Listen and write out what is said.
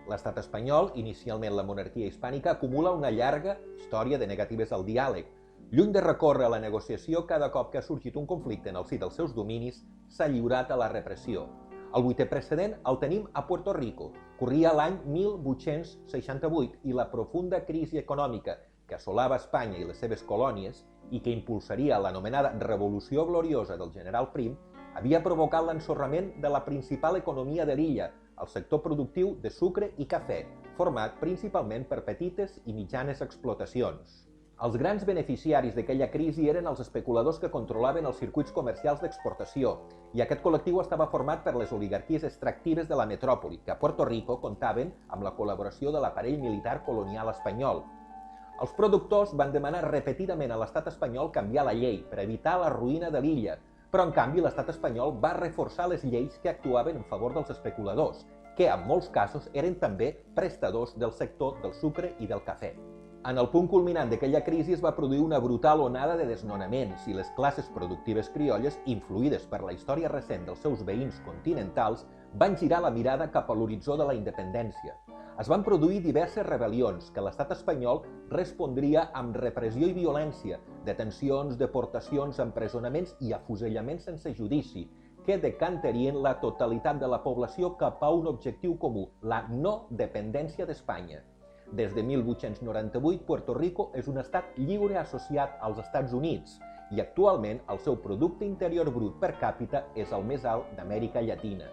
L'estat espanyol, inicialment la monarquia hispànica, acumula una llarga història de negatives al diàleg. Lluny de recórrer a la negociació, cada cop que ha sorgit un conflicte en el si dels seus dominis, s'ha lliurat a la repressió. El vuitè precedent el tenim a Puerto Rico. Corria l'any 1868 i la profunda crisi econòmica que assolava Espanya i les seves colònies i que impulsaria l'anomenada Revolució Gloriosa del general Prim havia provocat l'ensorrament de la principal economia de l'illa, el sector productiu de sucre i cafè, format principalment per petites i mitjanes explotacions. Els grans beneficiaris d'aquella crisi eren els especuladors que controlaven els circuits comercials d'exportació, i aquest col·lectiu estava format per les oligarquies extractives de la metròpoli, que a Puerto Rico comptaven amb la col·laboració de l'aparell militar colonial espanyol. Els productors van demanar repetidament a l'estat espanyol canviar la llei per evitar la ruïna de l'illa, però en canvi l'estat espanyol va reforçar les lleis que actuaven en favor dels especuladors, que en molts casos eren també prestadors del sector del sucre i del cafè. En el punt culminant d'aquella crisi es va produir una brutal onada de desnonaments i les classes productives criolles, influïdes per la història recent dels seus veïns continentals, van girar la mirada cap a l'horitzó de la independència. Es van produir diverses rebel·lions que l'estat espanyol respondria amb repressió i violència, detencions, deportacions, empresonaments i afusellaments sense judici, que decantarien la totalitat de la població cap a un objectiu comú, la no dependència d'Espanya. Des de 1898, Puerto Rico és un estat lliure associat als Estats Units i actualment el seu producte interior brut per càpita és el més alt d'Amèrica Llatina.